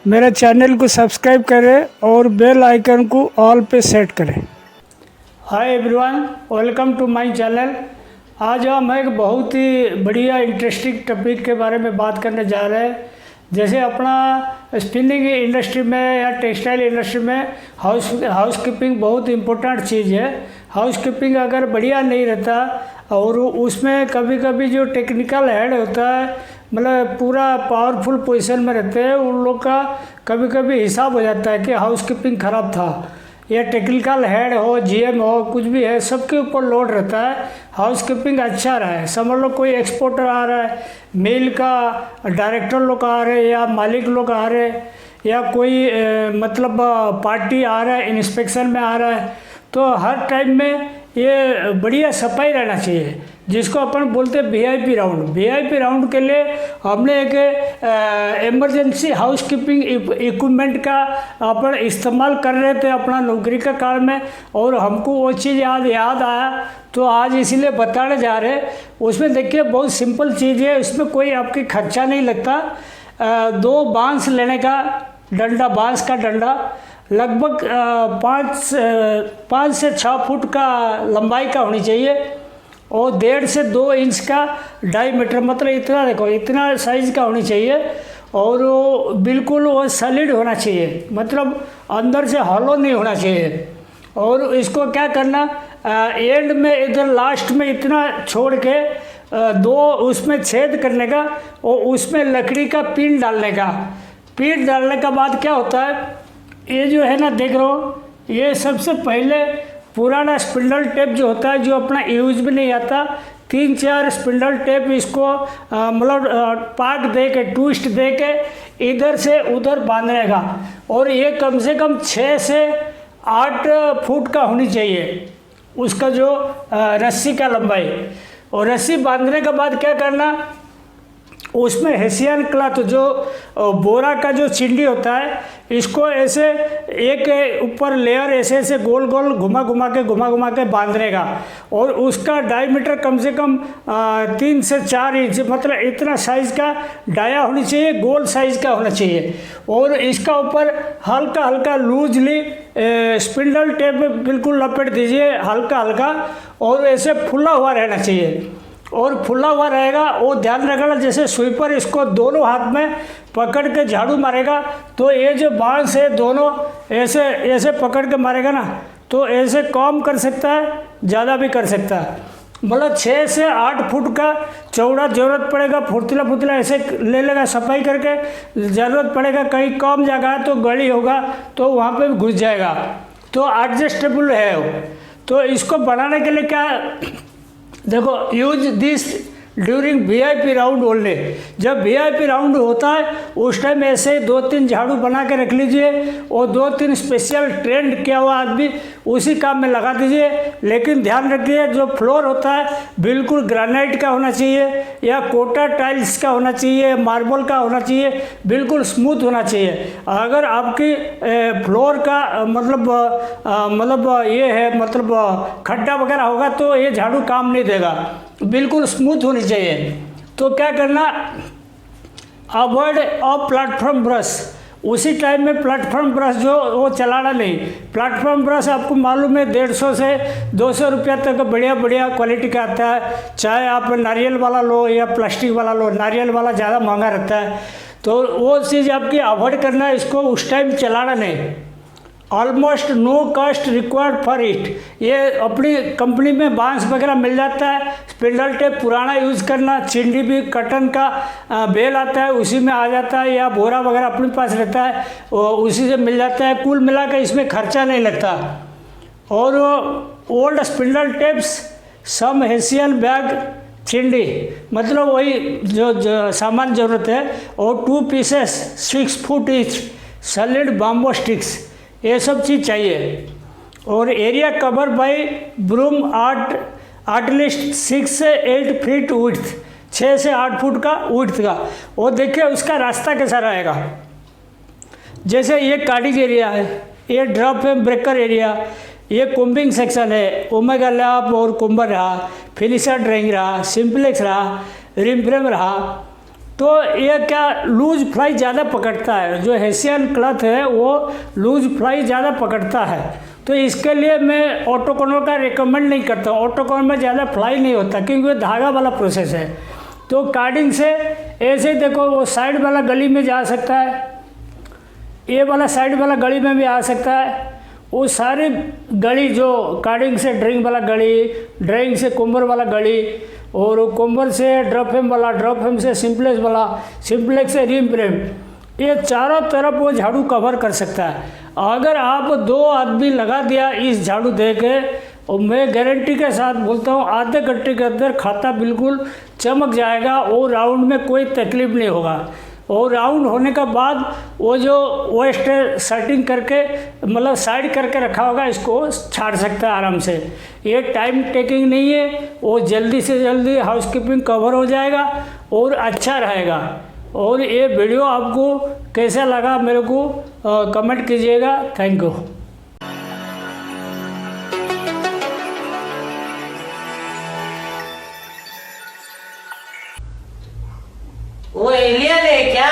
मेरे चैनल को सब्सक्राइब करें और बेल आइकन को ऑल पे सेट करें। Hi everyone, welcome to my channel. आज हम एक बहुत ही बढ़िया इंटरेस्टिंग टॉपिक के बारे में बात करने जा रहे हैं। जैसे अपना स्पिनिंग इंडस्ट्री में या टेक्सटाइल इंडस्ट्री में हाउस कीपिंग बहुत इम्पोर्टेंट चीज़ है। हाउस कीपिंग अगर बढ़िया नहीं रहता और उसमें कभी कभी जो टेक्निकल हेड होता है, मतलब पूरा पावरफुल पोजीशन में रहते हैं, उन लोग का कभी कभी हिसाब हो जाता है कि हाउस कीपिंग ख़राब था, या टेक्निकल हेड हो, जीएम हो, कुछ भी है, सबके ऊपर लोड रहता है। हाउस कीपिंग अच्छा रहा है, समझ लो कोई एक्सपोर्टर आ रहा है, मिल का डायरेक्टर लोग आ रहे हैं या मालिक लोग आ रहे हैं, या कोई मतलब पार्टी आ रहा है, इंस्पेक्शन में आ रहा है, तो हर टाइम में ये बढ़िया सफाई रहना चाहिए, जिसको अपन बोलते हैं वीआईपी राउंड। वीआईपी राउंड के लिए हमने एक इमरजेंसी हाउस कीपिंग इक्विपमेंट का अपन इस्तेमाल कर रहे थे अपना नौकरी का काल में, और हमको वो चीज़ याद आया तो आज इसीलिए बताने जा रहे हैं। उसमें देखिए बहुत सिंपल चीज़ है, इसमें कोई आपकी खर्चा नहीं लगता। 2 बांस लेने का डंडा, बांस का डंडा लगभग 5 से 6 फुट का लंबाई का होनी चाहिए, और 1.5 से 2 इंच का डायमीटर, मतलब इतना देखो, इतना साइज का होनी चाहिए। और वो बिल्कुल वो सॉलिड होना चाहिए, मतलब अंदर से हॉलो नहीं होना चाहिए। और इसको क्या करना, एंड में इधर लास्ट में इतना छोड़ के 2 उसमें छेद करने का, और उसमें लकड़ी का पिन डालने का। पिन डालने का बाद क्या होता है, ये जो है ना, देख रहे हो, ये सबसे पहले पुराना स्पिंडल टेप जो होता है, जो अपना यूज में नहीं आता, 3-4 स्पिंडल टेप इसको मतलब पार्ट दे के, ट्विस्ट दे के इधर से उधर बांधने का। और ये कम से कम 6 से 8 फुट का होनी चाहिए उसका जो रस्सी का लंबाई। और रस्सी बांधने के बाद क्या करना, उसमें हेसियन क्लॉथ, जो बोरा का जो चिंडी होता है, इसको ऐसे एक ऊपर लेयर ऐसे गोल गोल घुमा घुमा के बांधने का। और उसका डायमीटर कम से कम 3 से 4 इंच, मतलब इतना साइज़ का डाया होनी चाहिए, गोल साइज़ का होना चाहिए। और इसका ऊपर हल्का हल्का लूजली स्पिंडल टेप बिल्कुल लपेट दीजिए, हल्का हल्का, और ऐसे फुला हुआ रहना चाहिए। और फुला हुआ रहेगा, वो ध्यान रखना, जैसे स्वीपर इसको दोनों हाथ में पकड़ के झाड़ू मारेगा, तो ये जो बांस है दोनों ऐसे ऐसे पकड़ के मारेगा ना, तो ऐसे कम कर सकता है, ज़्यादा भी कर सकता है। मतलब 6 से 8 फुट का चौड़ा जरूरत पड़ेगा, फुर्तीला ऐसे ले लेगा, सफाई करके ज़रूरत पड़ेगा। कहीं कम जगह है तो गली होगा तो वहाँ पे भी घुस जाएगा, तो एडजस्टेबल है वो। तो इसको बनाने के लिए क्या, देखो, use this during VIP round only. जब वीआईपी राउंड होता है उस टाइम ऐसे 2-3 झाड़ू बना के रख लीजिए, और 2-3 स्पेशल ट्रेंड किया हुआ आदमी उसी काम में लगा दीजिए। लेकिन ध्यान रखिए, जो फ्लोर होता है बिल्कुल ग्रेनाइट का होना चाहिए, या कोटा टाइल्स का होना चाहिए, मार्बल का होना चाहिए, बिल्कुल स्मूथ होना चाहिए। अगर आपकी फ्लोर का मतलब ये है, मतलब खड्डा वगैरह होगा तो ये झाड़ू काम नहीं देगा, बिल्कुल स्मूथ होनी चाहिए। तो क्या करना, अवॉइड ऑफ प्लेटफॉर्म ब्रश। उसी टाइम में प्लेटफॉर्म ब्रश जो वो चलाना नहीं। प्लेटफॉर्म ब्रश आपको मालूम है 150 से 200 रुपया तक बढ़िया क्वालिटी का आता है। चाहे आप नारियल वाला लो या प्लास्टिक वाला लो, नारियल वाला ज़्यादा महंगा रहता है, तो वो चीज़ आपकी अवॉइड करना है, इसको उस टाइम चलाना नहीं। Almost no cost required for it. ये अपनी कंपनी में बांस वगैरह मिल जाता है, स्पिंडल टेप पुराना यूज़ करना, चिंडी भी कटन का बेल आता है उसी में आ जाता है, या बोरा वगैरह अपने पास रहता है उसी से मिल जाता है। कुल मिला के इसमें खर्चा नहीं लगता। और old spindle tapes, some hessian bag चिंडी, मतलब वही जो सामान ज़रूरत है, और 2 pieces 6 foot each solid bamboo sticks, ये सब चीज़ चाहिए। और area cover by broom at least 6 से 8 फीट विड्थ, 6 से 8 फुट का विड्थ का। और देखिए उसका रास्ता कैसा रहेगा, जैसे ये कार्डिंग एरिया है, ये ड्रॉप एंड ब्रेकर एरिया, ये कोम्बिंग सेक्शन है, ओमेगा लैब और कोम्बर रहा, फिनिशर ड्राइंग रहा, सिंपलेक्स रहा, रिम फ्रेम रहा, तो ये क्या लूज फ्लाई ज़्यादा पकड़ता है, जो हेसियन क्लॉथ है वो लूज फ्लाई ज़्यादा पकड़ता है। तो इसके लिए मैं ऑटोकॉनर का रिकमेंड नहीं करता हूँ। ऑटोकॉनर में ज़्यादा फ्लाई नहीं होता क्योंकि वो धागा वाला प्रोसेस है। तो कार्डिंग से ऐसे देखो वो साइड वाला गली में जा सकता है, ये वाला साइड वाला गली में भी आ सकता है। वो सारी गली जो कार्डिंग से ड्राइंग वाला गली, ड्राइंग से कोम्बर वाला गली, और कोम्बर से ड्रॉप हेम वाला, ड्रॉप हेम से सिंपलेक्स वाला, सिंपलेक्स से रिम फ्रेम, ये चारों तरफ वो झाड़ू कवर कर सकता है। अगर आप 2 आदमी लगा दिया इस झाड़ू दे के, और मैं गारंटी के साथ बोलता हूँ आधे घंटे के अंदर खाता बिल्कुल चमक जाएगा और राउंड में कोई तकलीफ नहीं होगा। और राउंड होने के बाद वो जो वेस्ट सेटिंग करके मतलब साइड करके रखा होगा, इसको छाड़ सकता है आराम से। ये टाइम टेकिंग नहीं है, वो जल्दी से जल्दी हाउसकीपिंग कवर हो जाएगा और अच्छा रहेगा। और ये वीडियो आपको कैसा लगा मेरे को कमेंट कीजिएगा। Thank you. वो एलियन है क्या?